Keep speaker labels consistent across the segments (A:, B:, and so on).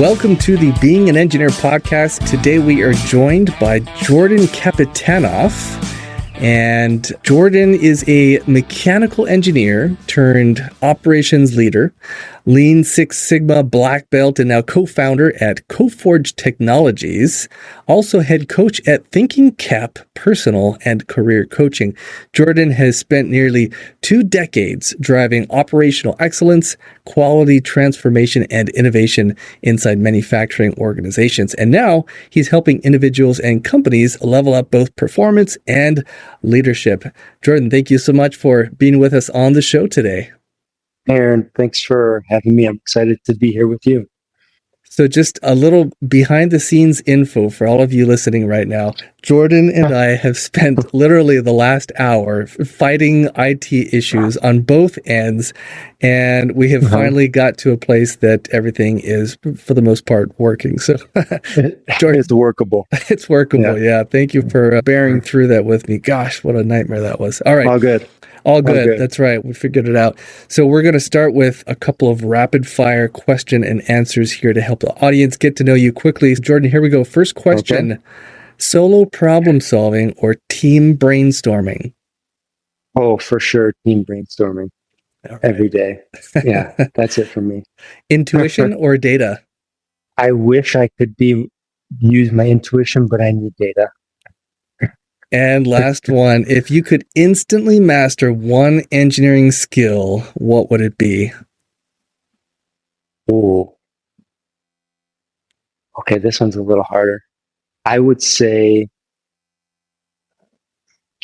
A: Welcome to the Being an Engineer podcast. Today we are joined by Jordan Kapitanoff. And Jordan is a mechanical engineer turned operations leader, Lean Six Sigma black belt, and now co-founder at Coforge Technologies, also head coach at Thinking Cap Personal and Career Coaching. Jordan has spent nearly 2 decades driving operational excellence, quality transformation, and innovation inside manufacturing organizations. And now he's helping individuals and companies level up both performance and leadership. Jordan, thank you so much for being with us on the show today.
B: Aaron, thanks for having me. I'm excited to be here with you.
A: So just a little behind the scenes info for all of you listening right now. Jordan and I have spent literally the last hour fighting IT issues on both ends, and we have finally got to a place that everything is, for the most part, working. So
B: Jordan, it's workable.
A: It's workable, yeah. Thank you for bearing through that with me. Gosh, what a nightmare that was. All right.
B: All good.
A: All good. That's right. We figured it out. So we're going to start with a couple of rapid fire question and answers here to help the audience get to know you quickly. Jordan, here we go. First question, okay. Solo problem solving or team brainstorming?
B: Oh, for sure. Team brainstorming every day. Yeah, that's it for me.
A: Intuition or data?
B: I wish I could use my intuition, but I need data.
A: And last one, if you could instantly master one engineering skill, what would it be?
B: Oh, okay, this one's a little harder. I would say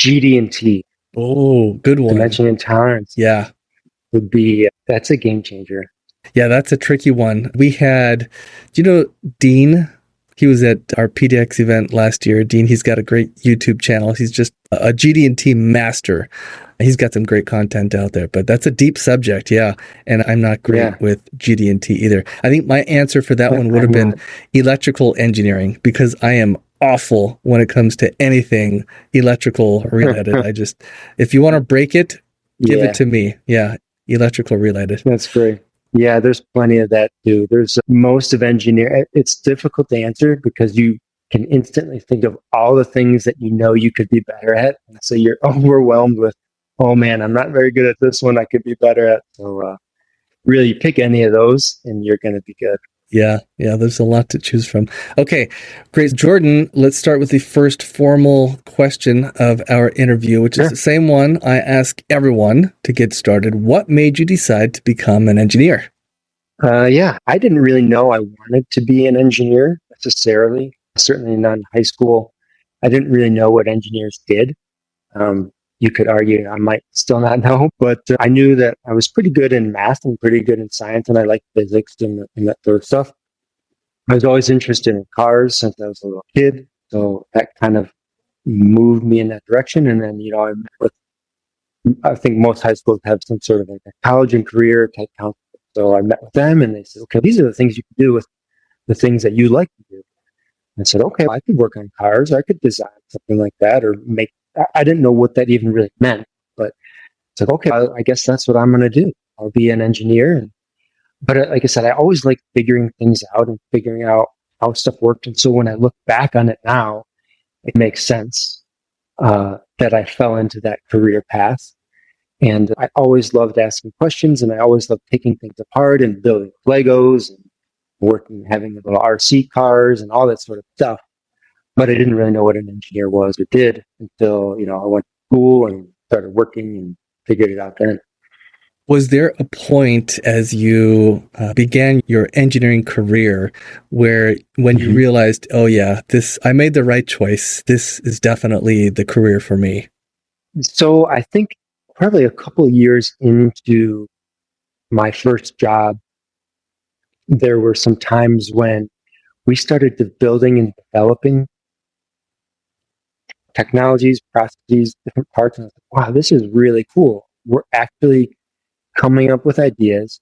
B: GD&T.
A: Oh, good one.
B: Dimension intolerance.
A: Yeah.
B: That's a game changer.
A: Yeah, that's a tricky one. We had, do you know Dean? He was at our PDX event last year. Dean, he's got a great YouTube channel. He's just a GD&T master. He's got some great content out there, but that's a deep subject, yeah. And I'm not great with GD&T either. I think my answer for that one would have been electrical engineering, because I am awful when it comes to anything electrical related. If you want to break it, give it to me. Yeah, electrical related.
B: That's great. Yeah, there's plenty of that too. There's most of engineering. It's difficult to answer because you can instantly think of all the things that you know you could be better at. And so you're overwhelmed with, oh man, I'm not very good at this one. I could be better at. So really pick any of those and you're going to be good.
A: Yeah, there's a lot to choose from. Okay, great. Jordan, let's start with the first formal question of our interview, which is the same one I ask everyone to get started. What made you decide to become an engineer?
B: I didn't really know I wanted to be an engineer necessarily, certainly not in high school. I didn't really know what engineers did. You could argue I might still not know, but I knew that I was pretty good in math and pretty good in science, and I liked physics and that sort of stuff. I was always interested in cars since I was a little kid, so that kind of moved me in that direction. And then, I think most high schools have some sort of like a college and career type counselor. So I met with them, and they said, okay, these are the things you can do with the things that you like to do. And I said, okay, I could work on cars, I could design something like that, or I didn't know what that even really meant, but it's like, okay, I guess that's what I'm going to do. I'll be an engineer. But like I said, I always like figuring things out and figuring out how stuff worked. And so when I look back on it now, it makes sense that I fell into that career path. And I always loved asking questions, and I always loved taking things apart and building Legos and having little RC cars and all that sort of stuff. But I didn't really know what an engineer was or did until, I went to school and started working and figured it out then.
A: Was there a point as you began your engineering career when you realized, oh yeah, I made the right choice. This is definitely the career for me?
B: So I think probably a couple of years into my first job, there were some times when we started building and developing technologies, processes, different parts. And I was like, wow, this is really cool. We're actually coming up with ideas,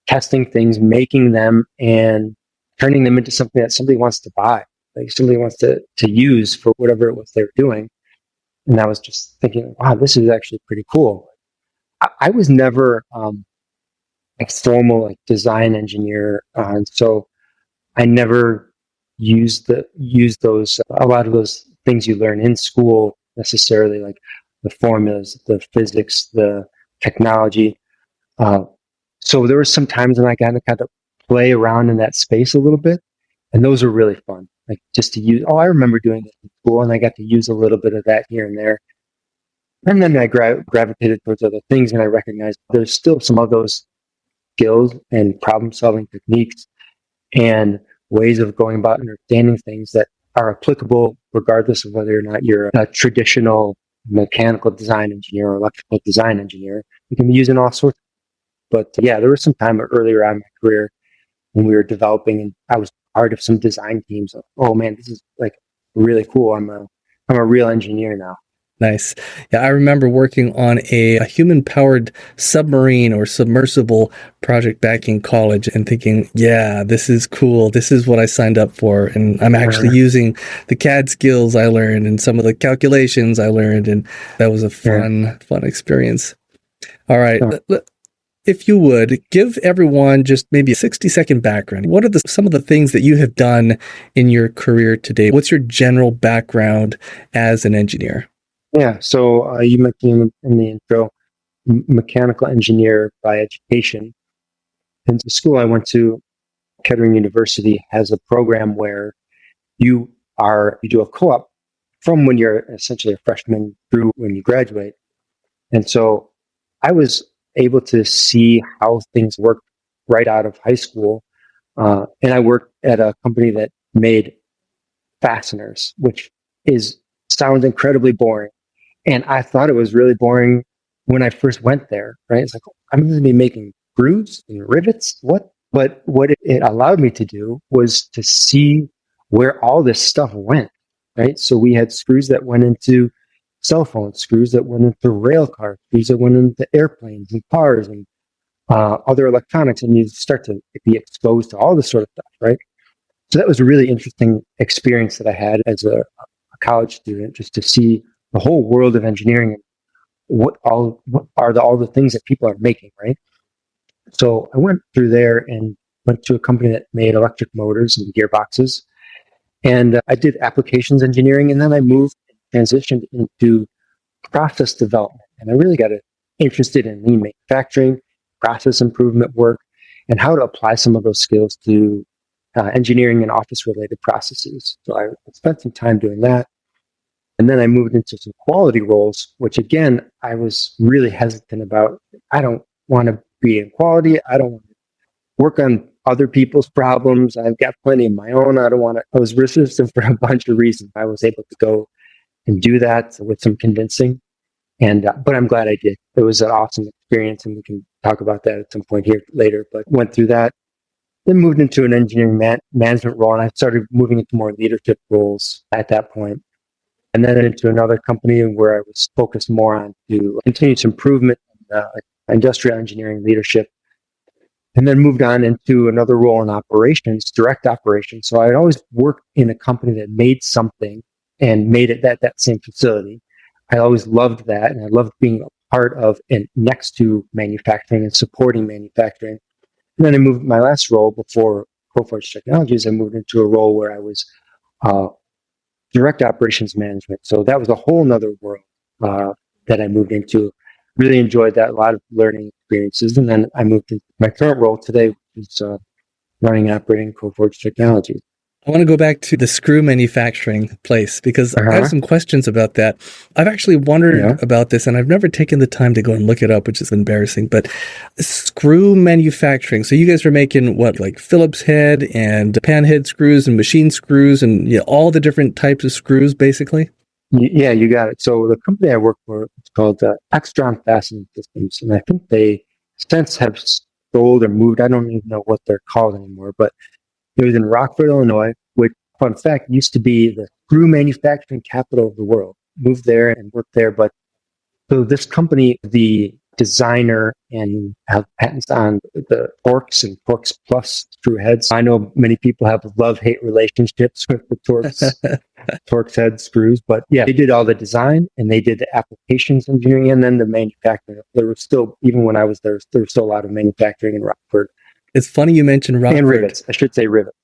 B: testing things, making them, and turning them into something that somebody wants to buy, like somebody wants to use for whatever it was they were doing. And I was just thinking, wow, this is actually pretty cool. I was never a formal design engineer. And so I never used those a lot of those things you learn in school necessarily, like the formulas, the physics, the technology. So there were some times when I got to kind of play around in that space a little bit, and those were really fun. Like just to use. Oh, I remember doing this in school, and I got to use a little bit of that here and there. And then I gravitated towards other things, and I recognized there's still some of those skills and problem-solving techniques and ways of going about understanding things that are applicable regardless of whether or not you're a traditional mechanical design engineer or electrical design engineer. You can be using all sorts. But yeah, there was some time earlier on in my career when we were developing, and I was part of some design teams. Oh man, this is like really cool. I'm a real engineer now.
A: Nice. Yeah, I remember working on a human-powered submarine or submersible project back in college and thinking, yeah, this is cool. This is what I signed up for. And I'm actually using the CAD skills I learned and some of the calculations I learned. And that was a fun experience. All right. If you would, give everyone just maybe a 60-second background. What are some of the things that you have done in your career today? What's your general background as an engineer?
B: Yeah, so you mentioned in the intro, mechanical engineer by education. And the school I went to, Kettering University, has a program where you do a co-op from when you're essentially a freshman through when you graduate. And so I was able to see how things work right out of high school. And I worked at a company that made fasteners, which sounds incredibly boring. And I thought it was really boring when I first went there, right? It's like, I'm going to be making screws and rivets. What? But what it allowed me to do was to see where all this stuff went, right? So we had screws that went into cell phones, screws that went into rail cars, screws that went into airplanes and cars and other electronics. And you start to be exposed to all this sort of stuff, right? So that was a really interesting experience that I had as a college student, just to see the whole world of engineering and what are all the things that people are making, right? So I went through there and went to a company that made electric motors and gearboxes. And I did applications engineering, and then I transitioned into process development. And I really got interested in lean manufacturing, process improvement work, and how to apply some of those skills to engineering and office-related processes. So I spent some time doing that. And then I moved into some quality roles, which again, I was really hesitant about. I don't want to be in quality. I don't want to work on other people's problems. I've got plenty of my own. I was resistant for a bunch of reasons. I was able to go and do that with some convincing. But I'm glad I did. It was an awesome experience, and we can talk about that at some point here later. But went through that, then moved into an engineering management role, and I started moving into more leadership roles at that point. And then into another company where I was focused more on to continuous improvement, industrial engineering leadership, and then moved on into another role in operations, direct operations. So I'd always worked in a company that made something and made it at that same facility. I always loved that, and I loved being a part of and next to manufacturing and supporting manufacturing. And then I moved my last role before Coforge Technologies. I moved into a role where I was direct operations management. So that was a whole nother world that I moved into. Really enjoyed that, a lot of learning experiences. And then I moved into my current role today, which is running and operating Coforge Technologies.
A: I want to go back to the screw manufacturing place because I have some questions about that. I've actually wondered about this, and I've never taken the time to go and look it up, which is embarrassing. But screw manufacturing. So you guys were making what, like Phillips head and pan head screws and machine screws and all the different types of screws, basically?
B: Yeah, you got it. So the company I work for is called Extron Fastening Systems, and I think they since have sold or moved. I don't even know what they're called anymore, but it was in Rockford, Illinois, which, fun fact, used to be the screw manufacturing capital of the world. Moved there and worked there. But so this company, the designer and have patents on the Torx and Torx Plus screw heads. I know many people have love-hate relationships with the Torx head screws, but yeah, they did all the design and they did the applications engineering and then the manufacturing. There was still, even when I was there was still a lot of manufacturing in Rockford.
A: It's funny you mentioned Rockford.
B: And rivets. I should say rivets.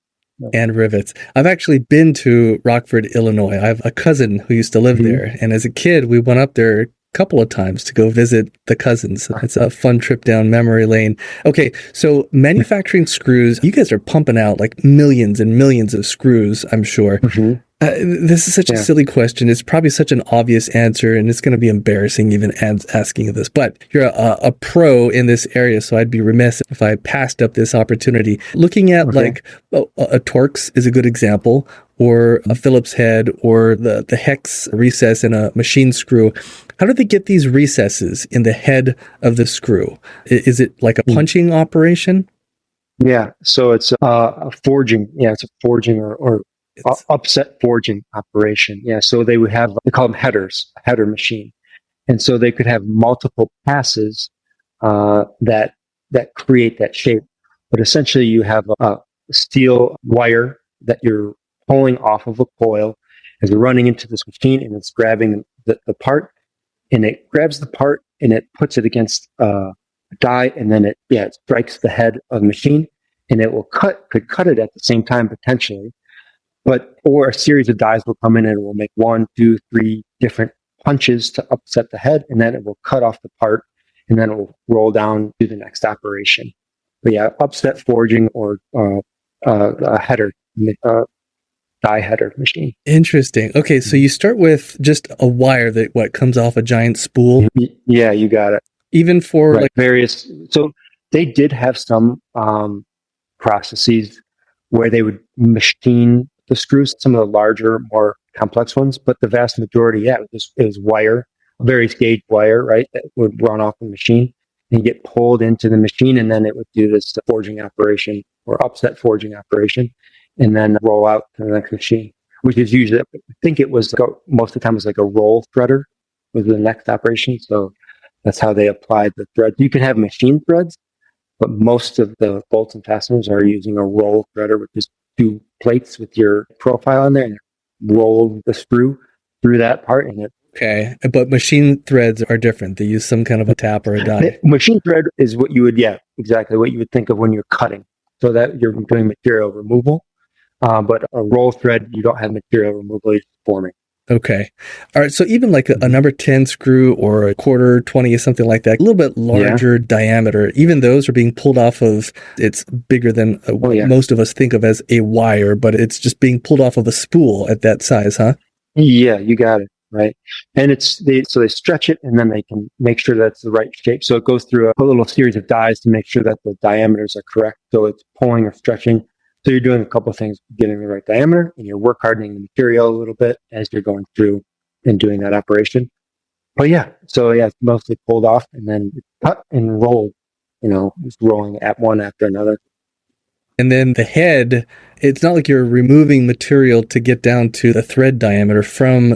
A: And rivets. I've actually been to Rockford, Illinois. I have a cousin who used to live there. And as a kid, we went up there a couple of times to go visit the cousins. It's a fun trip down memory lane. Okay, so manufacturing screws, you guys are pumping out like millions and millions of screws, I'm sure. This is such a silly question. It's probably such an obvious answer, and it's going to be embarrassing even asking this. But you're a pro in this area, so I'd be remiss if I passed up this opportunity. Looking at like a Torx is a good example, or a Phillips head, or the hex recess in a machine screw. How do they get these recesses in the head of the screw? Is it like a punching operation?
B: Yeah, so it's a forging. Yeah, it's a forging or upset forging operation. Yeah, so they would have, they call them headers, a header machine. And so they could have multiple passes that create that shape. But essentially you have a steel wire that you're pulling off of a coil as you're running into this machine, and it's grabbing the part, and it grabs the part and it puts it against a die, and then it strikes the head of the machine, and it will could cut it at the same time potentially. Or a series of dies will come in and it will make 1, 2, 3 different punches to upset the head, and then it will cut off the part, and then it will roll down to the next operation. But yeah, upset forging or a header, die header machine.
A: Interesting. Okay, so you start with just a wire that comes off a giant spool.
B: Yeah, you got it.
A: Even for like
B: various. So they did have some processes where they would machine the screws, some of the larger, more complex ones, but the vast majority, it was wire, a various gauge wire, right, that would run off the machine and get pulled into the machine, and then it would do this forging operation or upset forging operation, and then roll out to the next machine, which is usually, I think it was, most of the time it was like a roll threader was the next operation, so that's how they applied the threads. You can have machine threads, but most of the bolts and fasteners are using a roll threader, which is 2 plates with your profile in there, and roll the screw through that part. And
A: okay, but machine threads are different. They use some kind of a tap or a die.
B: Machine thread is what you would, exactly what you would think of when you're cutting, so that you're doing material removal. But a roll thread, you don't have material removal, you're forming.
A: Okay. All right. So even like a number 10 screw or a quarter 20 or something like that, a little bit larger diameter, even those are being pulled off of, it's bigger than what most of us think of as a wire, but it's just being pulled off of a spool at that size, huh?
B: Yeah, you got it. Right. And so they stretch it, and then they can make sure that's the right shape. So it goes through a little series of dies to make sure that the diameters are correct. So it's pulling or stretching. So you're doing a couple of things, getting the right diameter, and you're work hardening the material a little bit as you're going through and doing that operation. But it's mostly pulled off and then cut and rolled, just rolling at one after another.
A: And then the head, it's not like you're removing material to get down to the thread diameter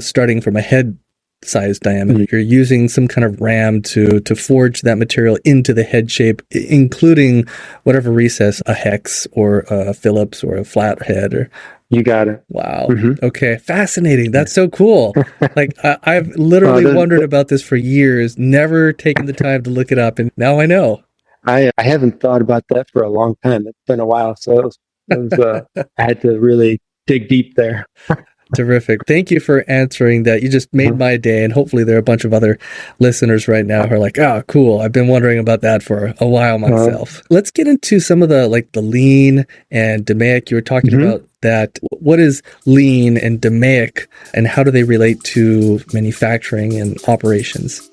A: starting from a head size diameter. You're using some kind of ram to forge that material into the head shape, including whatever recess, a hex or a Phillips or a flathead. Or
B: you got it.
A: Wow. Okay, fascinating. That's so cool. Like I've literally wondered about this for years, never taken the time to look it up, and now I know.
B: I haven't thought about that for a long time. It's been a while, so I had to really dig deep there.
A: Terrific. Thank you for answering that. You just made my day, and hopefully there are a bunch of other listeners right now who are like, oh, cool. I've been wondering about that for a while myself. Let's get into some of the lean and DMAIC. You were talking about that. What is lean and DMAIC, and how do they relate to manufacturing and operations?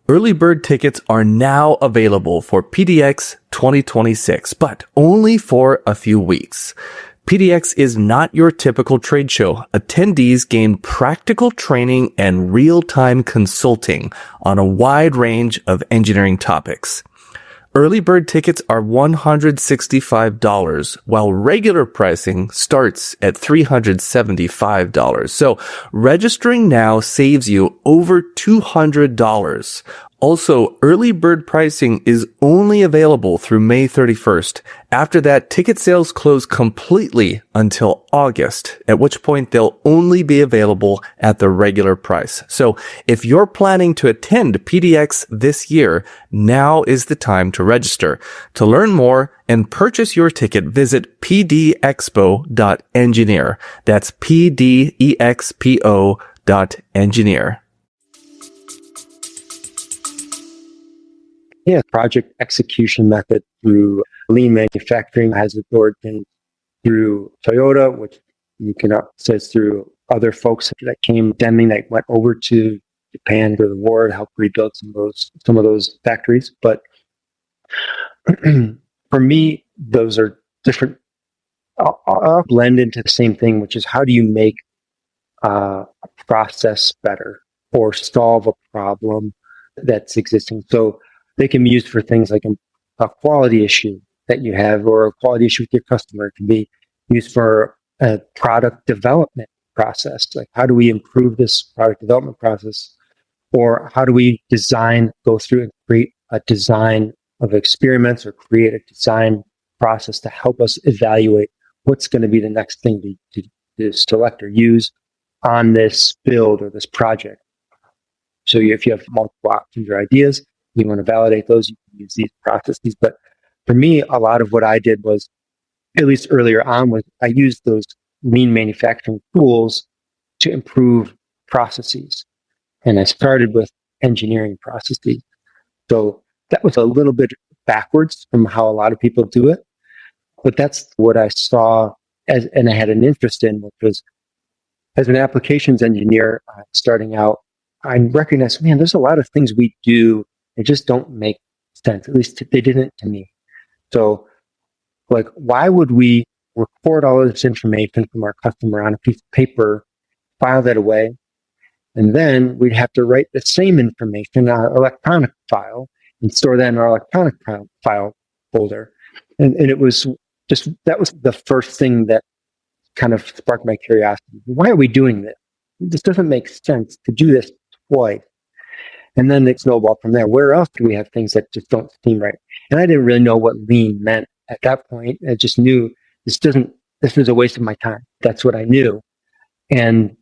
A: Early bird tickets are now available for PDX 2026, but only for a few weeks. PDX is not your typical trade show. Attendees gain practical training and real-time consulting on a wide range of engineering topics. Early bird tickets are $165, while regular pricing starts at $375. So registering now saves you over $200. Also, early bird pricing is only available through May 31st. After that, ticket sales close completely until August, at which point they'll only be available at the regular price. So if you're planning to attend PDX this year, now is the time to register. To learn more and purchase your ticket, visit pdexpo.engineer. That's pdexpo.engineer.
B: Yeah, project execution method through lean manufacturing has its origin through Toyota, which you can says through other folks that came Deming that went over to Japan for the war to help rebuild some of those factories. But for me, those are different. I'll blend into the same thing, which is how do you make a process better or solve a problem that's existing? So they can be used for things like a quality issue that you have or a quality issue with your customer. It can be used for a product development process. Like, how do we improve this product development process? Or how do we go through and create a design of experiments or create a design process to help us evaluate what's going to be the next thing to select or use on this build or this project. So if you have multiple options or ideas, you want to validate those, you can use these processes. But for me, a lot of what I did was, at least earlier on, was I used those lean manufacturing tools to improve processes. And I started with engineering processes. So that was a little bit backwards from how a lot of people do it. But that's what I saw and I had an interest in, which was as an applications engineer starting out, I recognized, man, there's a lot of things we do that just don't make sense. At least they didn't to me. So, like, why would we record all of this information from our customer on a piece of paper, file that away, and then we'd have to write the same information on an electronic file and store that in our electronic file folder? And it was just, that was the first thing that kind of sparked my curiosity. Why are we doing this? This doesn't make sense to do this twice. And then it snowballed from there. Where else do we have things that just don't seem right? And I didn't really know what lean meant at that point. I just knew this was a waste of my time. That's what I knew. And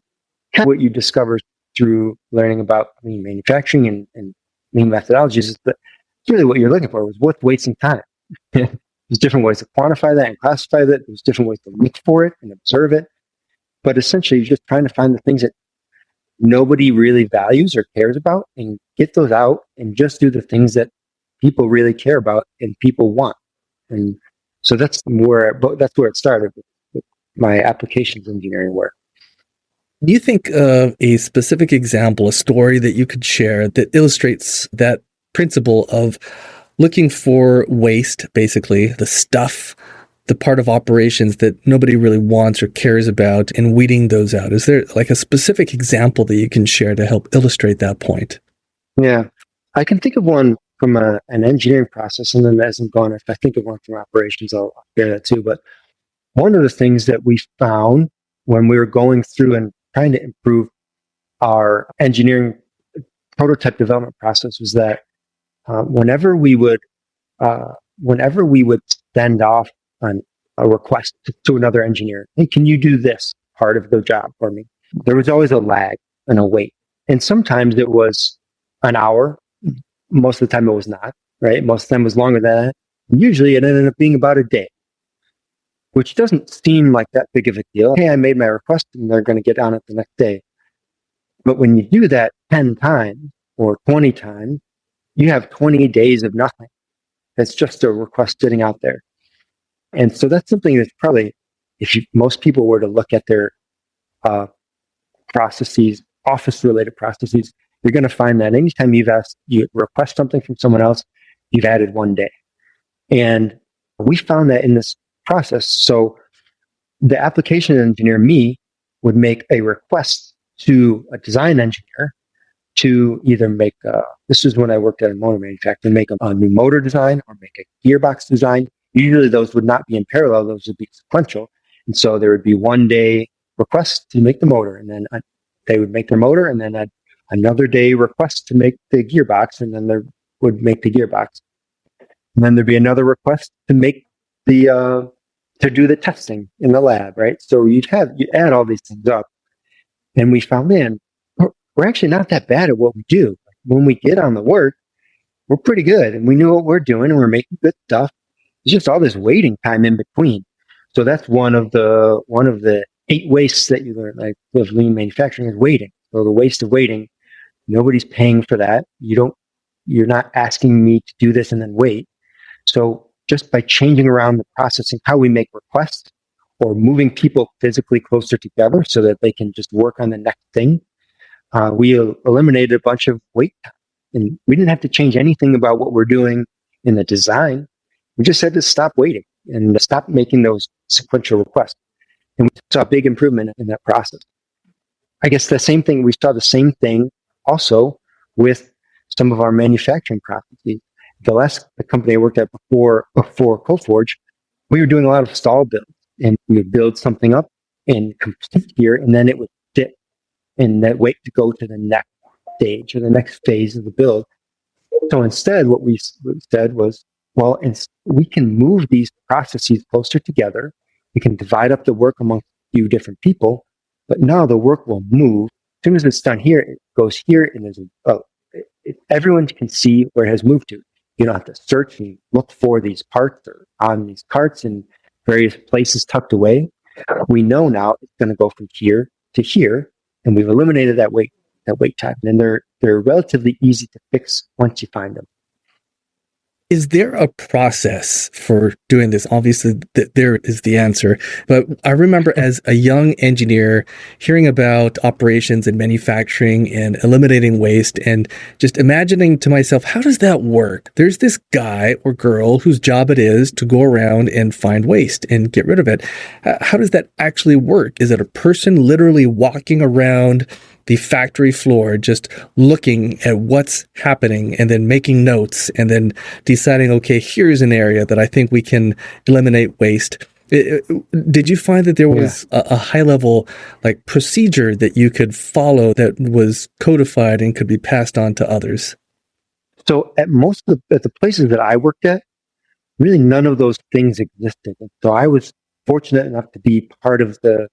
B: kind of what you discover through learning about lean manufacturing and lean methodologies is that really what you're looking for was what's wasting time. There's different ways to quantify that and classify that. There's different ways to look for it and observe it. But essentially, you're just trying to find the things that nobody really values or cares about and get those out and just do the things that people really care about and people want. And so that's where it started with my applications engineering work.
A: Do you think of a specific example, a story that you could share that illustrates that principle of looking for waste, basically the stuff, the part of operations that nobody really wants or cares about, and weeding those out? Is there like a specific example that you can share to help illustrate that point?
B: Yeah, I can think of one from an engineering process, and then as I'm going, if I think of one from operations, I'll share that too. But one of the things that we found when we were going through and trying to improve our engineering prototype development process was that whenever we would send off a request to another engineer, hey, can you do this part of the job for me? There was always a lag and a wait. And sometimes it was an hour. Most of the time it was not, right? Most of the time it was longer than that. Usually it ended up being about a day, which doesn't seem like that big of a deal. Hey, I made my request and they're going to get on it the next day. But when you do that 10 times or 20 times, you have 20 days of nothing. It's just a request sitting out there. And so that's something that's probably, most people were to look at their processes, office-related processes, you're going to find that anytime you request something from someone else, you've added one day. And we found that in this process. So the application engineer, me, would make a request to a design engineer to either make this is when I worked at a motor manufacturer, make a new motor design or make a gearbox design. Usually those would not be in parallel, those would be sequential. And so there would be one day request to make the motor, and then they would make their motor, and then I'd another day request to make the gearbox, and then they would make the gearbox. And then there'd be another request to make the to do the testing in the lab, right? So you add all these things up, and we found, man, we're actually not that bad at what we do. When we get on the work, we're pretty good, and we know what we're doing, and we're making good stuff. It's just all this waiting time in between. So that's one of the 8 wastes that you learn, like with lean manufacturing, is waiting. So the waste of waiting, nobody's paying for that. You're not asking me to do this and then wait. So just by changing around the processing, how we make requests, or moving people physically closer together so that they can just work on the next thing, we eliminated a bunch of wait time. And we didn't have to change anything about what we're doing in the design. We just had to stop waiting and stop making those sequential requests. And we saw a big improvement in that process. I guess we saw the same thing also with some of our manufacturing processes. The company I worked at before Coforge, we were doing a lot of stall builds, and we would build something up and complete here, and then it would sit and then wait to go to the next stage or the next phase of the build. So instead, what we said was, well, we can move these processes closer together. We can divide up the work among a few different people, but now the work will move. As soon as it's done here, it goes here, and everyone can see where it has moved to. You don't have to search and look for these parts or on these carts in various places tucked away. We know now it's going to go from here to here, and we've eliminated that wait time. And they're relatively easy to fix once you find them.
A: Is there a process for doing this? Obviously, there is the answer. But I remember as a young engineer hearing about operations and manufacturing and eliminating waste and just imagining to myself, how does that work? There's this guy or girl whose job it is to go around and find waste and get rid of it. How does that actually work? Is it a person literally walking around the factory floor, just looking at what's happening and then making notes and then deciding, okay, here's an area that I think we can eliminate waste? Did you find that there was a high level like procedure that you could follow that was codified and could be passed on to others?
B: So at the places that I worked at, really none of those things existed. And so I was fortunate enough to be part of the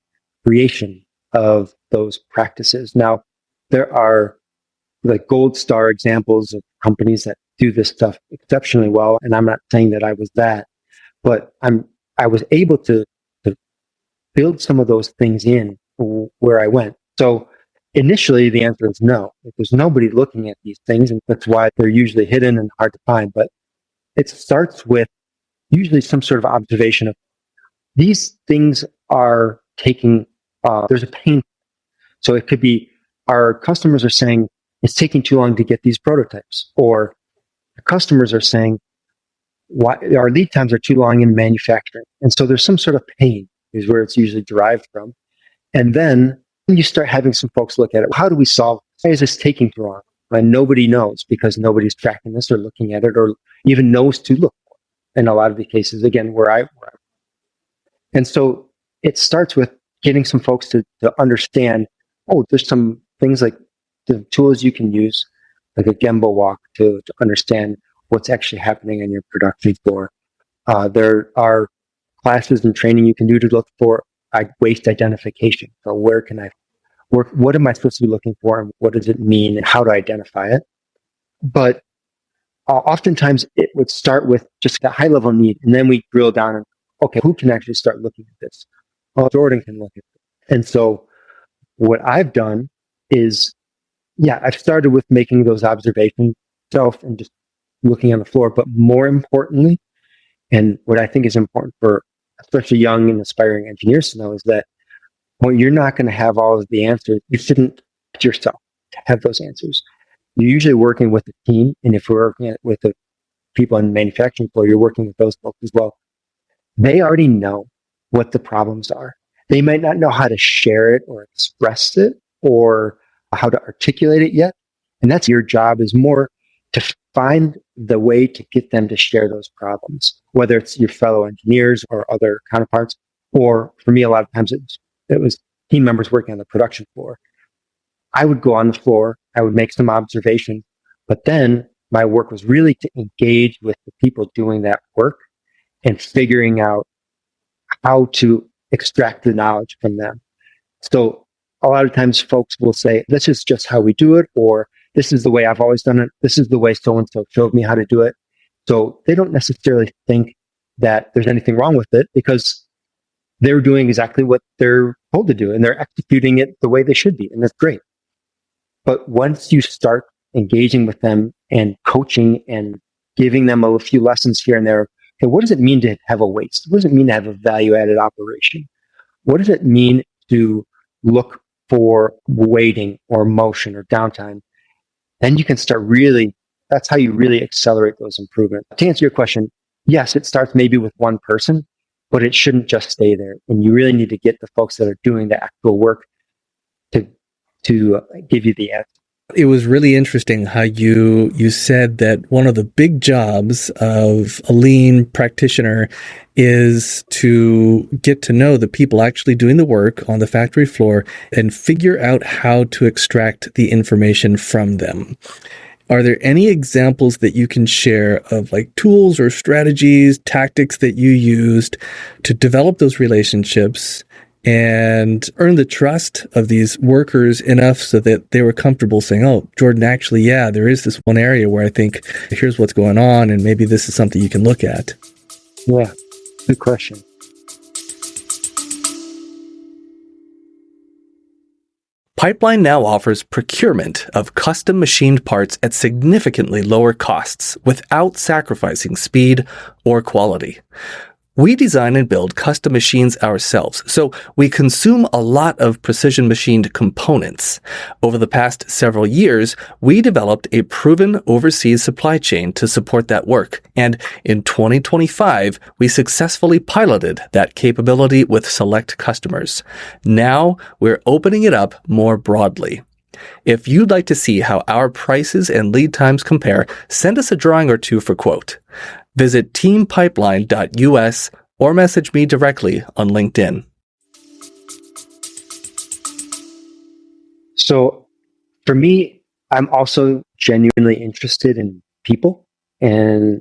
B: creation of those practices. Now, there are like gold star examples of companies that do this stuff exceptionally well, and I'm not saying that I was that, but I was able to build some of those things in where I went. So initially, the answer is no. There's nobody looking at these things, and that's why they're usually hidden and hard to find. But it starts with usually some sort of observation of these things are taking. There's a pain. So it could be our customers are saying it's taking too long to get these prototypes, or the customers are saying why our lead times are too long in manufacturing. And so there's some sort of pain is where it's usually derived from. And then you start having some folks look at it. How do we solve it? Why is this taking too long? And nobody knows because nobody's tracking this or looking at it or even knows to look for it. In a lot of the cases, again, where I. And so it starts with getting some folks to understand, there's some things like the tools you can use, like a Gemba walk to understand what's actually happening in your production floor. There are classes and training you can do to look for waste identification. So where can I work? What am I supposed to be looking for? And what does it mean? And how to identify it? But oftentimes it would start with just a high level need. And then we drill down and, okay, who can actually start looking at this? Oh, Jordan can look at it. And so what I've done is, I've started with making those observations myself and just looking on the floor. But more importantly, and what I think is important for especially young and aspiring engineers to know is that you're not going to have all of the answers. You shouldn't yourself to have those answers. You're usually working with a team. And if we're working with the people on the manufacturing floor, you're working with those folks as well. They already know what the problems are. They might not know how to share it or express it or how to articulate it yet. And that's your job, is more to find the way to get them to share those problems, whether it's your fellow engineers or other counterparts, or for me, a lot of times it was team members working on the production floor. I would go on the floor, I would make some observations, but then my work was really to engage with the people doing that work and figuring out how to extract the knowledge from them. So a lot of times folks will say, this is just how we do it, or this is the way I've always done it. This is the way so-and-so showed me how to do it. So they don't necessarily think that there's anything wrong with it because they're doing exactly what they're told to do and they're executing it the way they should be. And that's great. But once you start engaging with them and coaching and giving them a few lessons here and there, okay, what does it mean to have a waste? What does it mean to have a value-added operation? What does it mean to look for waiting or motion or downtime? Then you can start that's how you really accelerate those improvements. To answer your question, yes, it starts maybe with one person, but it shouldn't just stay there. And you really need to get the folks that are doing the actual work to give you the answer.
A: It was really interesting how you said that one of the big jobs of a lean practitioner is to get to know the people actually doing the work on the factory floor and figure out how to extract the information from them. Are there any examples that you can share of like tools or strategies, tactics that you used to develop those relationships and earn the trust of these workers enough so that they were comfortable saying, oh, Jordan, actually, yeah, there is this one area where I think here's what's going on, and maybe this is something you can look at?
B: Yeah, good question.
A: Pipeline now offers procurement of custom machined parts at significantly lower costs without sacrificing speed or quality. We design and build custom machines ourselves, so we consume a lot of precision machined components. Over the past several years, we developed a proven overseas supply chain to support that work, and in 2025, we successfully piloted that capability with select customers. Now, we're opening it up more broadly. If you'd like to see how our prices and lead times compare, send us a drawing or two for quote. Visit teampipeline.us or message me directly on LinkedIn.
B: So for me, I'm also genuinely interested in people and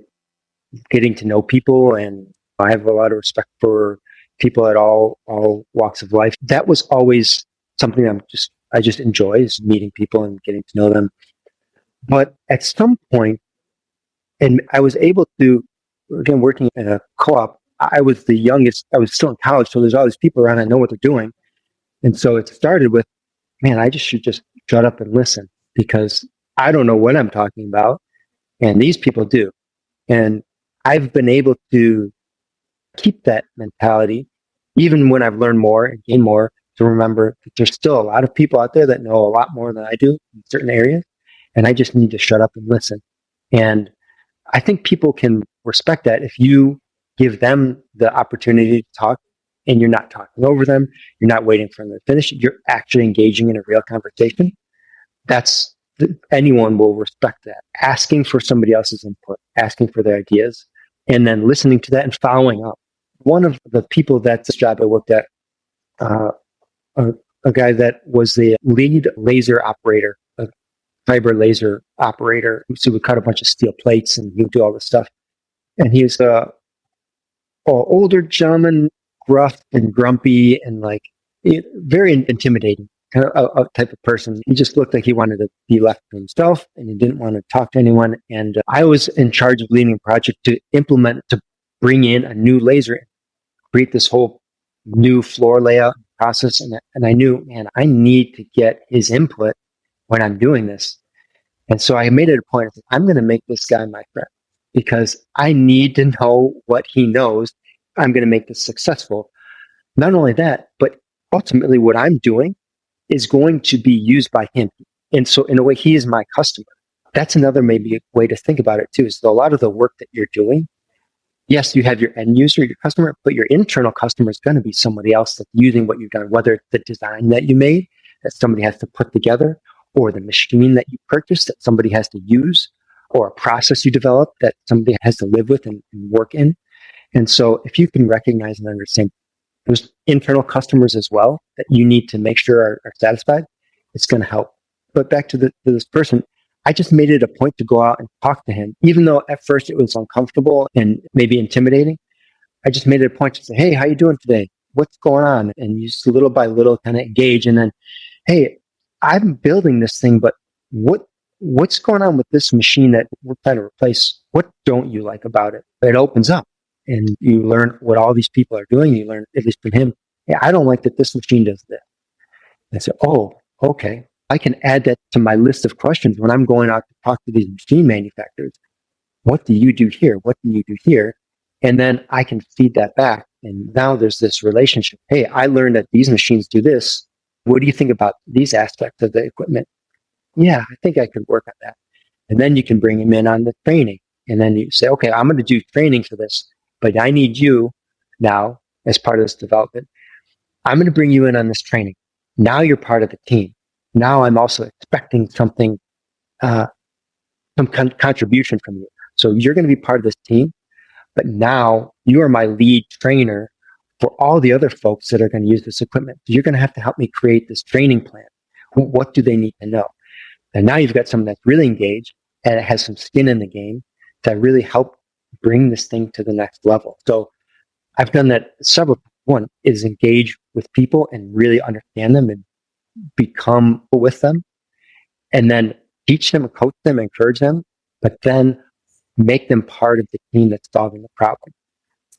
B: getting to know people. And I have a lot of respect for people at all walks of life. That was always something I just enjoy, is meeting people and getting to know them. But at some point, and I was able to, again, working in a co-op, I was the youngest, I was still in college, so there's all these people around, I know what they're doing. And so it started with, man, I should just shut up and listen because I don't know what I'm talking about, and these people do. And I've been able to keep that mentality, even when I've learned more and gained more, to remember that there's still a lot of people out there that know a lot more than I do in certain areas, and I just need to shut up and listen. And I think people can respect that if you give them the opportunity to talk and you're not talking over them, you're not waiting for them to finish, you're actually engaging in a real conversation. Anyone will respect that. Asking for somebody else's input, asking for their ideas, and then listening to that and following up. One of the people that's the job I worked at, a guy that was the lead laser operator, a fiber laser operator, who would cut a bunch of steel plates and he would do all this stuff. And he was a older gentleman, gruff and grumpy and very intimidating kind of a type of person. He just looked like he wanted to be left to himself and he didn't want to talk to anyone. And I was in charge of leading a project to bring in a new laser, create this whole new floor layout process. And I knew, man, I need to get his input when I'm doing this. And so I made it a point, I'm going to make this guy my friend because I need to know what he knows. I'm going to make this successful. Not only that, but ultimately what I'm doing is going to be used by him. And so in a way, he is my customer. That's another maybe way to think about it too, is that a lot of the work that you're doing, yes, you have your end user, your customer, but your internal customer is going to be somebody else that's using what you've done, whether it's the design that you made that somebody has to put together, or the machine that you purchased that somebody has to use, or a process you developed that somebody has to live with and work in. And so if you can recognize and understand there's internal customers as well that you need to make sure are satisfied, it's going to help. But back to this person, I just made it a point to go out and talk to him, even though at first it was uncomfortable and maybe intimidating. I just made it a point to say, "Hey, how you doing today? What's going on?" And you just little by little kind of engage. And then, "Hey, I'm building this thing, but what's going on with this machine that we're trying to replace? What don't you like about it?" It opens up, and you learn what all these people are doing. You learn, at least from him, "Hey, I don't like that this machine does this." And I said, "Oh, okay. I can add that to my list of questions when I'm going out to talk to these machine manufacturers. What do you do here? What do you do here?" And then I can feed that back. And now there's this relationship. "Hey, I learned that these machines do this. What do you think about these aspects of the equipment?" "Yeah, I think I could work on that." And then you can bring him in on the training. And then you say, "Okay, I'm going to do training for this, but I need you now as part of this development. I'm going to bring you in on this training. Now you're part of the team. Now I'm also expecting something, some contribution from you. So you're going to be part of this team, but now you are my lead trainer for all the other folks that are going to use this equipment. So you're going to have to help me create this training plan. What do they need to know?" And now you've got someone that's really engaged and it has some skin in the game to really help bring this thing to the next level. So I've done that several times. One is engage with people and really understand them and become with them, and then teach them, coach them, encourage them, but then make them part of the team that's solving the problem.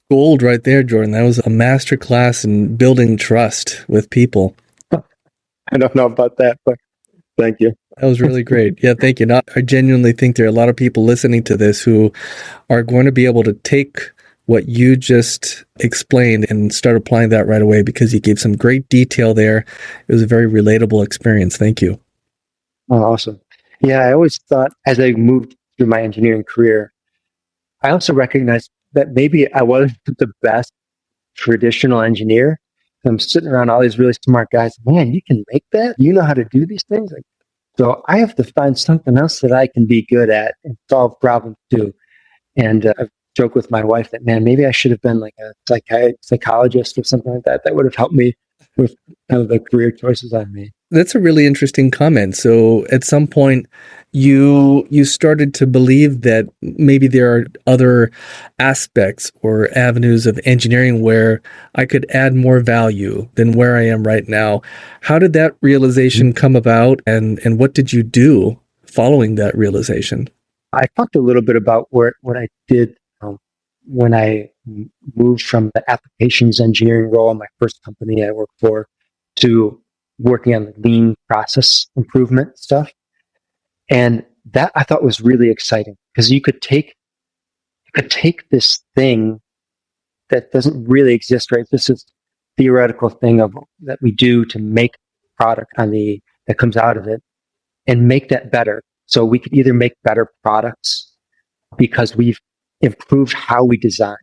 A: Gold right there, Jordan. That was a master class in building trust with people.
B: I don't know about that, but thank you.
A: That was really great. Yeah, thank you. I genuinely think there are a lot of people listening to this who are going to be able to take what you just explained and start applying that right away, because you gave some great detail there. It was a very relatable experience. Thank you.
B: Oh, awesome. Yeah, I always thought as I moved through my engineering career, I also recognized that maybe I wasn't the best traditional engineer. I'm sitting around all these really smart guys. "Man, you can make that? You know how to do these things?" So I have to find something else that I can be good at and solve problems too. And I've joked with my wife that, man, maybe I should have been like a psychologist or something like that. That would have helped me with kind of the career choices I made.
A: That's a really interesting comment. So at some point, you started to believe that maybe there are other aspects or avenues of engineering where I could add more value than where I am right now. How did that realization come about, and what did you do following that realization?
B: I talked a little bit about what I did when I moved from the applications engineering role in my first company I worked for to working on the lean process improvement stuff. And that I thought was really exciting, because you could take this thing that doesn't really exist, right? This is theoretical thing that we do to make product that comes out of it, and make that better. So we could either make better products because we've improved how we design,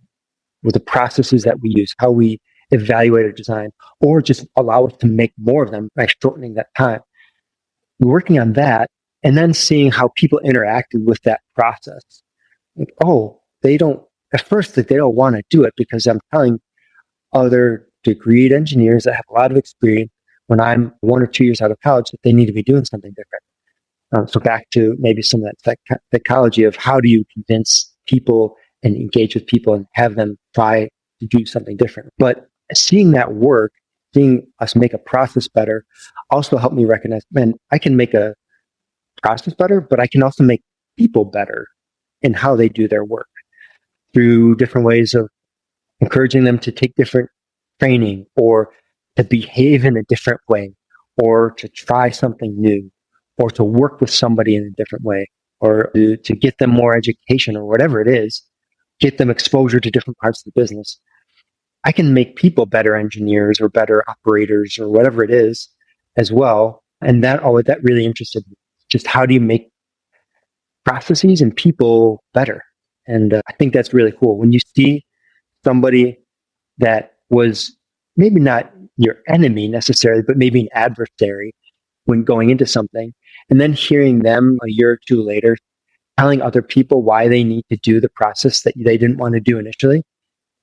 B: with the processes that we use, how we evaluate our design, or just allow us to make more of them by shortening that time. Working on that, and then seeing how people interacted with that process. Like, oh, at first they don't want to do it, because I'm telling other degreed engineers that have a lot of experience when I'm 1 or 2 years out of college that they need to be doing something different. So back to maybe some of that psychology of how do you convince people and engage with people and have them try to do something different. But seeing that work, seeing us make a process better, also helped me recognize, man, I can make a process better, but I can also make people better in how they do their work through different ways of encouraging them to take different training, or to behave in a different way, or to try something new, or to work with somebody in a different way, or to get them more education, or whatever it is, get them exposure to different parts of the business. I can make people better engineers or better operators or whatever it is as well. And that really interested me. Just how do you make processes and people better? And I think that's really cool. When you see somebody that was maybe not your enemy necessarily, but maybe an adversary when going into something, and then hearing them a year or two later telling other people why they need to do the process that they didn't want to do initially,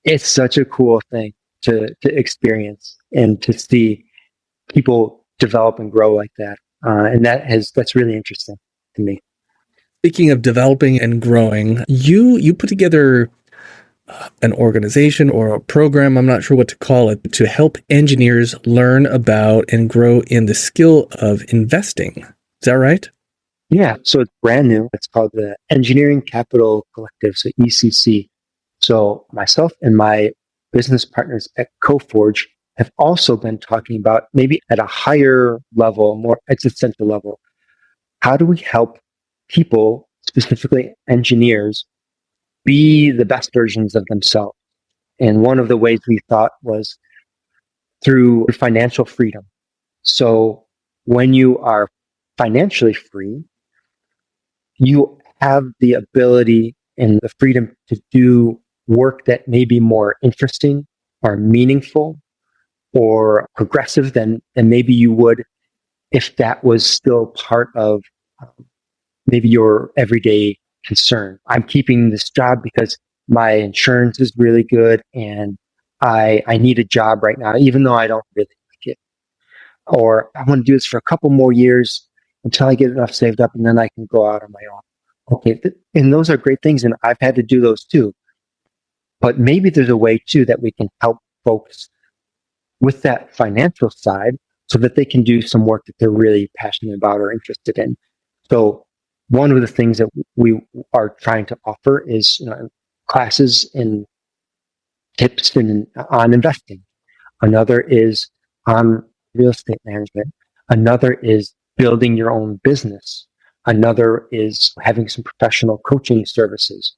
B: it's such a cool thing to experience and to see people develop and grow like that. And that's really interesting to me.
A: Speaking of developing and growing, you put together an organization or a program, I'm not sure what to call it, to help engineers learn about and grow in the skill of investing. Is that right?
B: Yeah. So it's brand new. It's called the Engineering Capital Collective, so ECC. So myself and my business partners at Coforge have also been talking about, maybe at a higher level, more existential level, how do we help people, specifically engineers, be the best versions of themselves? And one of the ways we thought was through financial freedom. So when you are financially free, you have the ability and the freedom to do work that may be more interesting or meaningful or progressive than maybe you would if that was still part of maybe your everyday concern. I'm keeping this job because my insurance is really good and I need a job right now, even though I don't really like it. Or I want to do this for a couple more years until I get enough saved up and then I can go out on my own. Okay. And those are great things. And I've had to do those too. But maybe there's a way too that we can help folks with that financial side so that they can do some work that they're really passionate about or interested in. So one of the things that we are trying to offer is, classes and tips on investing. Another is on real estate management. Another is building your own business. Another is having some professional coaching services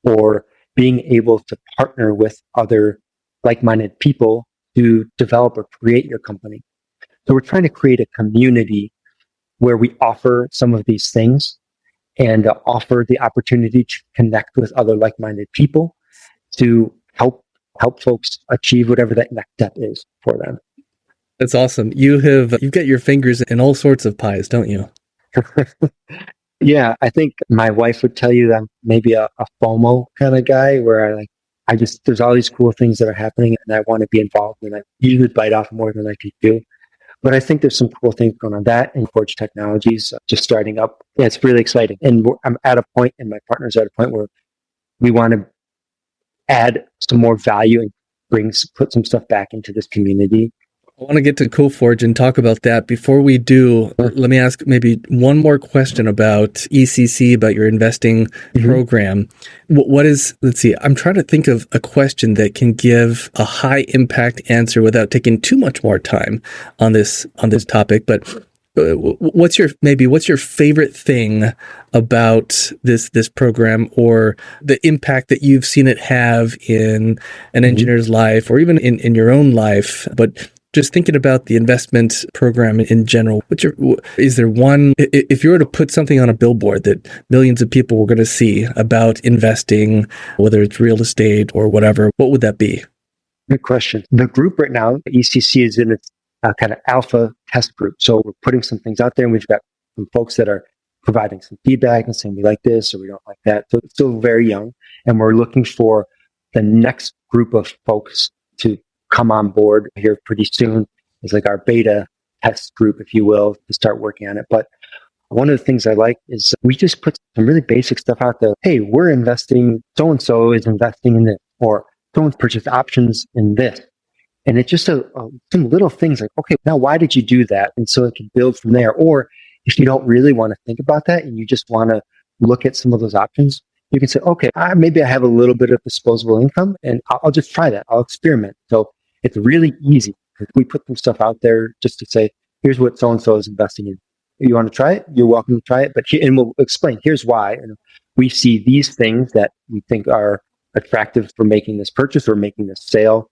B: or being able to partner with other like-minded people to develop or create your company. So we're trying to create a community where we offer some of these things and offer the opportunity to connect with other like-minded people to help folks achieve whatever that next step is for them.
A: That's awesome. You've got your fingers in all sorts of pies, don't you?
B: Yeah, I think my wife would tell you that I'm maybe a FOMO kind of guy where there's all these cool things that are happening and I want to be involved and I usually bite off more than I can do. But I think there's some cool things going on that and Forge Technologies just starting up. Yeah, it's really exciting. And I'm at a point and my partner's at a point where we want to add some more value and put some stuff back into this community.
A: I want to get to Coforge and talk about that. Before we do, let me ask maybe one more question about ECC, about your investing program. Let's see, I'm trying to think of a question that can give a high impact answer without taking too much more time on this topic. But what's your favorite thing about this program or the impact that you've seen it have in an engineer's life or even in your own life? But just thinking about the investment program in general, is there one, if you were to put something on a billboard that millions of people were going to see about investing, whether it's real estate or whatever, what would that be?
B: Good question. The group right now, ECC, is in its kind of alpha test group. So we're putting some things out there and we've got some folks that are providing some feedback and saying we like this or we don't like that. So it's still very young and we're looking for the next group of folks to come on board here pretty soon. It's like our beta test group, if you will, to start working on it. But one of the things I like is we just put some really basic stuff out there. Hey, we're investing, so-and-so is investing in this, or someone's purchased options in this. And it's just some little things like, okay, now why did you do that? And so it can build from there. Or if you don't really want to think about that and you just want to look at some of those options, you can say, okay, maybe I have a little bit of disposable income and I'll just try that. I'll experiment. So it's really easy. We put some stuff out there just to say, here's what so-and-so is investing in. You want to try it? You're welcome to try it. And we'll explain, here's why. And we see these things that we think are attractive for making this purchase or making this sale.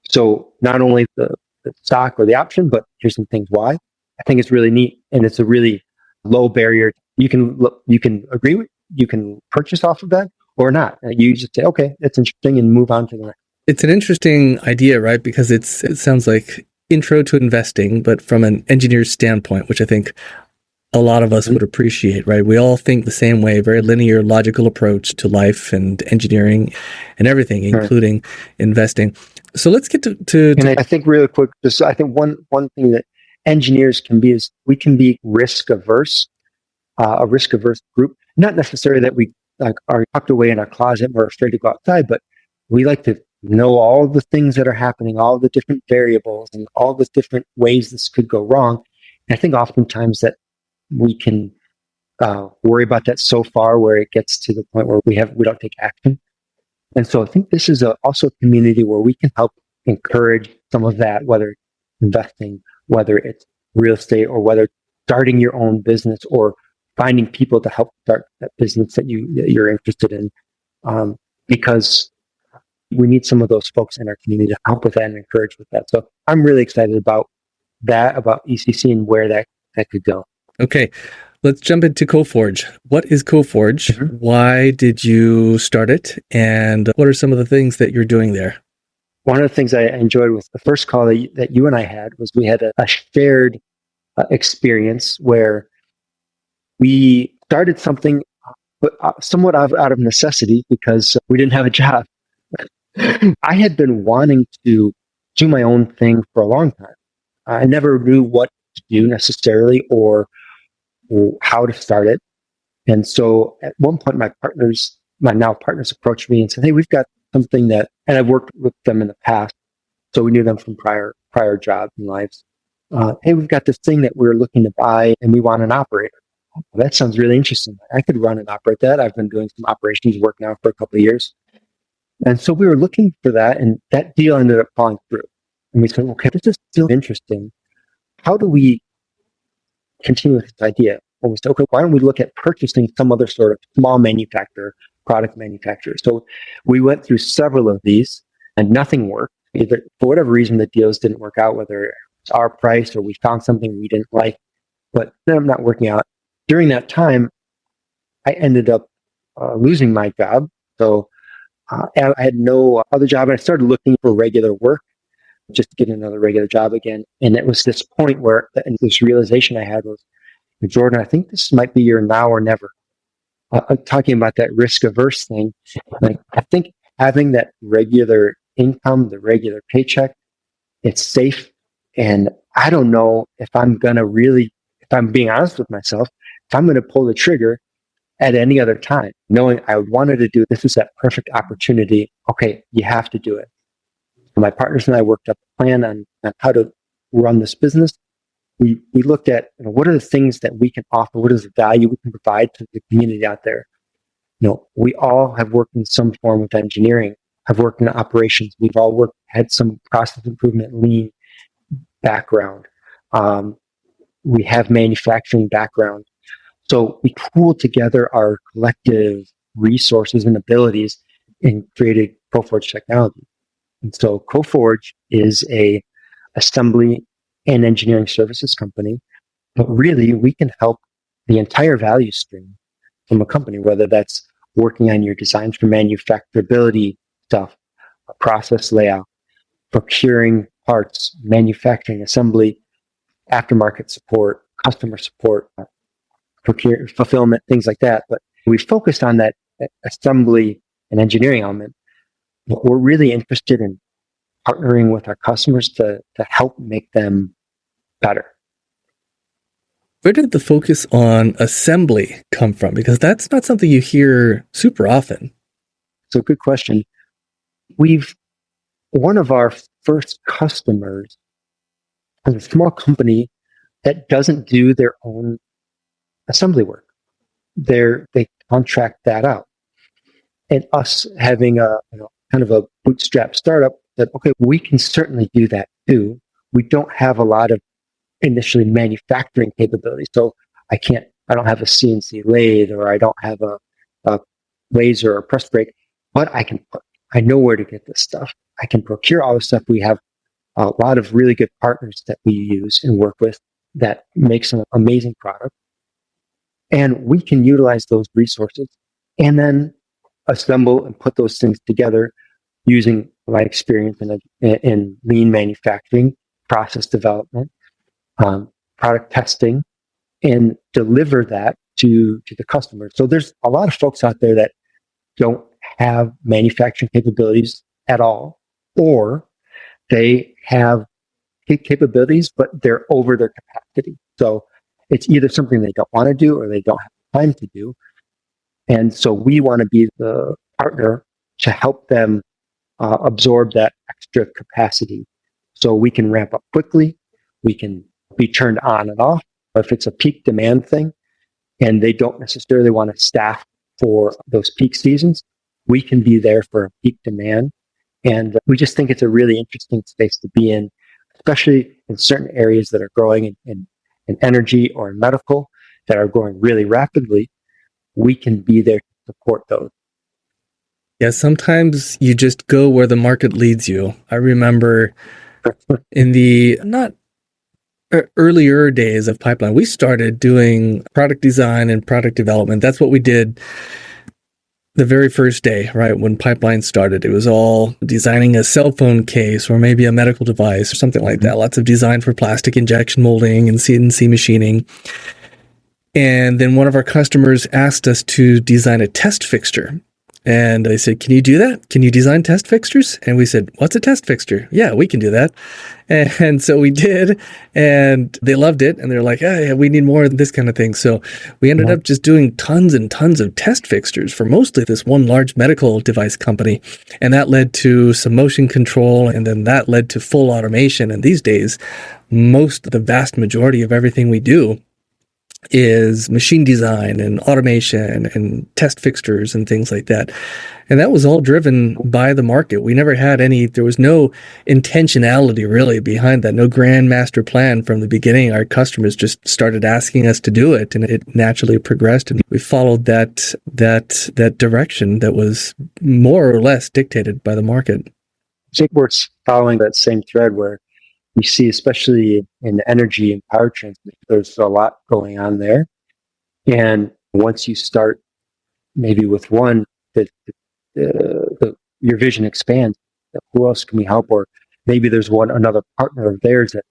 B: So not only the stock or the option, but here's some things why. I think it's really neat. And it's a really low barrier. You can agree with, you can purchase off of that or not. You just say, okay, that's interesting and move on to the next.
A: It's an interesting idea, right? Because it sounds like intro to investing, but from an engineer's standpoint, which I think a lot of us would appreciate, right? We all think the same way, very linear, logical approach to life and engineering and everything, including investing. So let's get to
B: and I think really quick, I think one thing that engineers we can be risk averse, a risk averse group. Not necessarily that we are tucked away in our closet and we're afraid to go outside, but we like to know all the things that are happening, all the different variables and all the different ways this could go wrong. And I think oftentimes that we can worry about that so far where it gets to the point where we don't take action. And so I think this is also a community where we can help encourage some of that, whether it's investing, whether it's real estate, or whether it's starting your own business or finding people to help start that business that you're interested in. Because we need some of those folks in our community to help with that and encourage with that. So I'm really excited about that, about ECC and where that could go.
A: Okay. Let's jump into Coforge. What is Coforge? Mm-hmm. Why did you start it? And what are some of the things that you're doing there?
B: One of the things I enjoyed with the first call that you and I had was we had a shared experience where we started something somewhat out of necessity because we didn't have a job. I had been wanting to do my own thing for a long time. I never knew what to do necessarily or how to start it. And so at one point, my now partners approached me and said, "Hey, we've got something and I've worked with them in the past, so we knew them from prior jobs and lives. Hey, we've got this thing that we're looking to buy and we want an operator." Well, that sounds really interesting. I could run and operate that. I've been doing some operations work now for a couple of years. And so we were looking for that, and that deal ended up falling through. And we said, okay, this is still interesting. How do we continue with this idea? Well, we said, okay, why don't we look at purchasing some other sort of small product manufacturer? So we went through several of these and nothing worked. Either for whatever reason, the deals didn't work out, whether it's our price or we found something we didn't like, but they're not working out. During that time, I ended up losing my job. So I had no other job, and I started looking for regular work, just to get another regular job again. And it was this point where, and this realization I had was, Jordan, I think this might be your now or never. Talking about that risk averse thing, like I think having that regular income, the regular paycheck, it's safe. And I don't know if I'm being honest with myself, if I'm going to pull the trigger at any other time, knowing I wanted to do this is that perfect opportunity. Okay, you have to do it. So my partners and I worked up a plan on how to run this business. We looked at what are the things that we can offer, what is the value we can provide to the community out there. We all have worked in some form of engineering, have worked in operations. We've all had some process improvement, lean background. We have manufacturing background. So we pooled together our collective resources and abilities and created Coforge technology. And so Coforge is a assembly and engineering services company, but really we can help the entire value stream from a company, whether that's working on your designs for manufacturability stuff, process layout, procuring parts, manufacturing, assembly, aftermarket support, customer support, fulfillment, things like that. But we focused on that assembly and engineering element. But we're really interested in partnering with our customers to help make them better.
A: Where did the focus on assembly come from? Because that's not something you hear super often.
B: So good question. One of our first customers is a small company that doesn't do their own assembly work. They contract that out. And us having a kind of a bootstrap startup that, okay, we can certainly do that too. We don't have a lot of initially manufacturing capabilities. So I don't have a CNC lathe, or I don't have a laser or press brake, but I know where to get this stuff. I can procure all the stuff. We have a lot of really good partners that we use and work with that make some amazing product. And we can utilize those resources and then assemble and put those things together using my experience in lean manufacturing, process development, product testing, and deliver that to the customer. So there's a lot of folks out there that don't have manufacturing capabilities at all, or they have capabilities, but they're over their capacity. So it's either something they don't want to do or they don't have time to do. And so we want to be the partner to help them absorb that extra capacity so we can ramp up quickly. We can be turned on and off. If it's a peak demand thing and they don't necessarily want to staff for those peak seasons, we can be there for a peak demand. And we just think it's a really interesting space to be in, especially in certain areas that are growing in energy or in medical that are growing really rapidly. We can be there to support those.
A: Yeah, sometimes you just go where the market leads you. I remember in the not earlier days of Pipeline, we started doing product design and product development. That's what we did the very first day, right? When Pipeline started, it was all designing a cell phone case or maybe a medical device or something like that. Lots of design for plastic injection molding and CNC machining. And then one of our customers asked us to design a test fixture. And they said, can you do that? Can you design test fixtures? And we said, what's a test fixture? Yeah, we can do that. And so we did, and they loved it. And they're like, hey, we need more of this kind of thing. So we ended up just doing tons and tons of test fixtures for mostly this one large medical device company. And that led to some motion control, and then that led to full automation. And these days, the vast majority of everything we do is machine design and automation and test fixtures and things like that. And that was all driven by the market. We never had there was no intentionality really behind that, no grand master plan from the beginning. Our customers just started asking us to do it, and it naturally progressed. And we followed that direction that was more or less dictated by the market.
B: I think we're following that same thread where we see, especially in energy and power transmission, there's a lot going on there. And once you start maybe with one, your vision expands. Who else can we help? Or maybe there's another partner of theirs that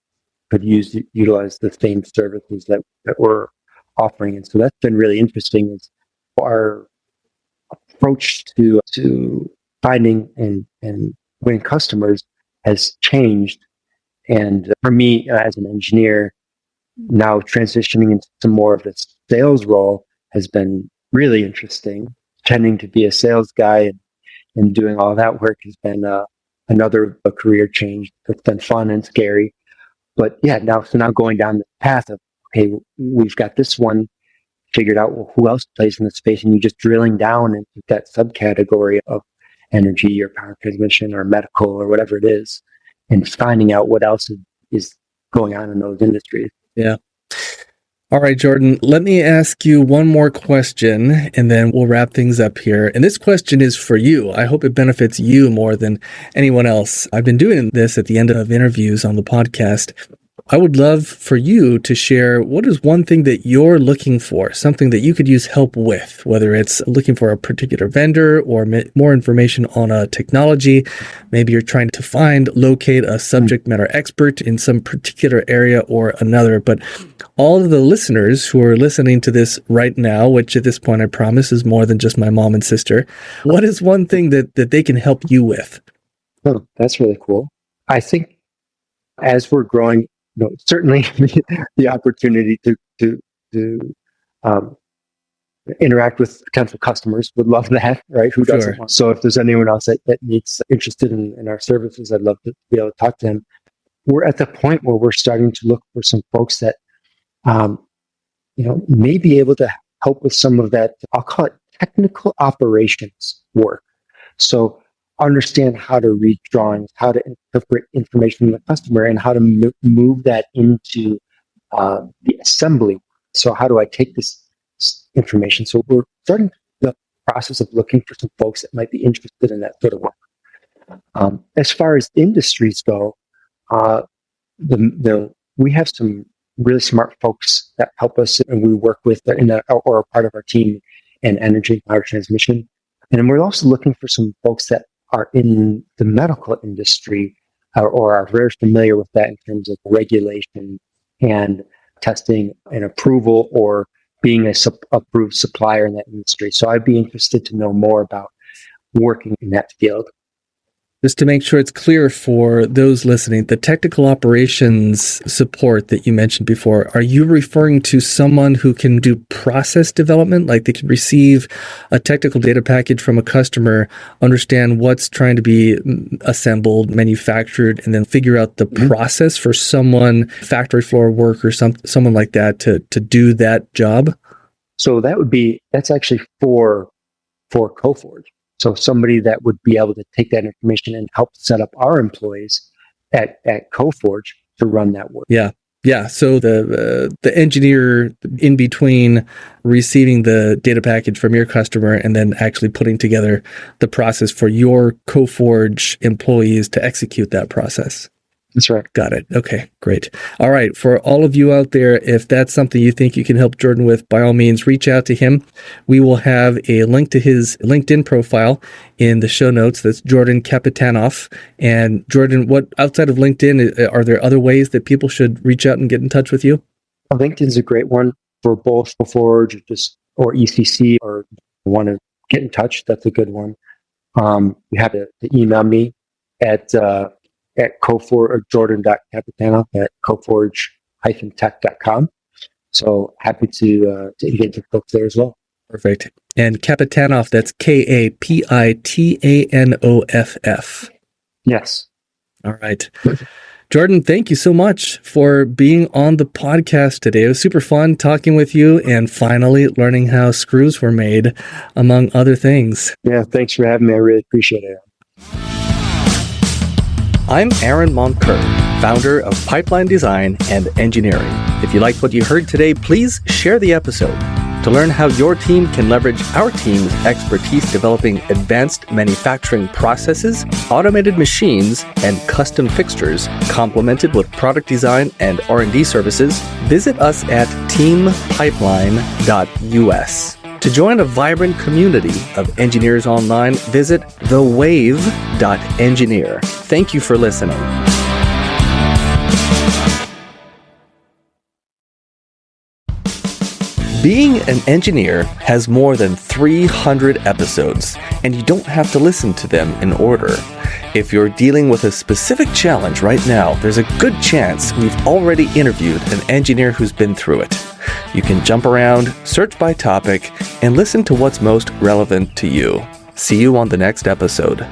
B: could utilize the same services that we're offering. And so that's been really interesting. Is our approach to finding and winning customers has changed. And for me, as an engineer, now transitioning into some more of the sales role has been really interesting. Tending to be a sales guy and doing all that work has been another career change that's been fun and scary. But yeah, now going down the path of, okay, we've got this one figured out, well, who else plays in the space? And you're just drilling down into that subcategory of energy or power transmission or medical or whatever it is, and finding out what else is going on in those industries.
A: Yeah. All right, Jordan, let me ask you one more question, and then we'll wrap things up here. And this question is for you. I hope it benefits you more than anyone else. I've been doing this at the end of interviews on the podcast. I would love for you to share what is one thing that you're looking for, something that you could use help with, whether it's looking for a particular vendor or more information on a technology. Maybe you're trying to locate a subject matter expert in some particular area or another. But all of the listeners who are listening to this right now, which at this point I promise is more than just my mom and sister, what is one thing that they can help you with?
B: Oh, that's really cool. I think as we're growing, certainly the opportunity to interact with potential customers, would love that, right? Who doesn't
A: Sure.
B: want? So if there's anyone else that needs interested in our services, I'd love to be able to talk to them. We're at the point where we're starting to look for some folks that may be able to help with some of that, I'll call it technical operations work. So understand how to read drawings, how to interpret information from the customer, and how to move that into the assembly. So how do I take this information? So we're starting the process of looking for some folks that might be interested in that sort of work. As far as industries go, we have some really smart folks that help us, and we work with or are part of our team in energy and power transmission. And we're also looking for some folks that are in the medical industry or are very familiar with that in terms of regulation and testing and approval, or being a approved supplier in that industry. So I'd be interested to know more about working in that field.
A: Just to make sure it's clear for those listening, the technical operations support that you mentioned before, are you referring to someone who can do process development? Like they can receive a technical data package from a customer, understand what's trying to be assembled, manufactured, and then figure out the process for someone, factory floor work or someone like that to do that job?
B: So that's actually for Coforge. So somebody that would be able to take that information and help set up our employees at Coforge to run that work.
A: Yeah. So the engineer in between receiving the data package from your customer and then actually putting together the process for your Coforge employees to execute that process.
B: That's right.
A: Got it. Okay, great. All right. For all of you out there, if that's something you think you can help Jordan with, by all means, reach out to him. We will have a link to his LinkedIn profile in the show notes. That's Jordan Kapitanoff. And Jordan, what outside of LinkedIn, are there other ways that people should reach out and get in touch with you?
B: LinkedIn's a great one for both Coforge or ECC, or want to get in touch. That's a good one. You have to email me at Coforge or jordan.kapitanoff at coforge-tech.com. So happy to engage with folks there as well.
A: Perfect. And Kapitanoff, that's Kapitanoff.
B: Yes.
A: All right. Jordan, thank you so much for being on the podcast today. It was super fun talking with you and finally learning how screws were made, among other things.
B: Yeah, thanks for having me. I really appreciate it.
A: I'm Aaron Moncur, founder of Pipeline Design and Engineering. If you liked what you heard today, please share the episode. To learn how your team can leverage our team's expertise developing advanced manufacturing processes, automated machines, and custom fixtures, complemented with product design and R&D services, visit us at teampipeline.us. To join a vibrant community of engineers online, visit thewave.engineer. Thank you for listening. Being an engineer has more than 300 episodes, and you don't have to listen to them in order. If you're dealing with a specific challenge right now, there's a good chance we've already interviewed an engineer who's been through it. You can jump around, search by topic, and listen to what's most relevant to you. See you on the next episode.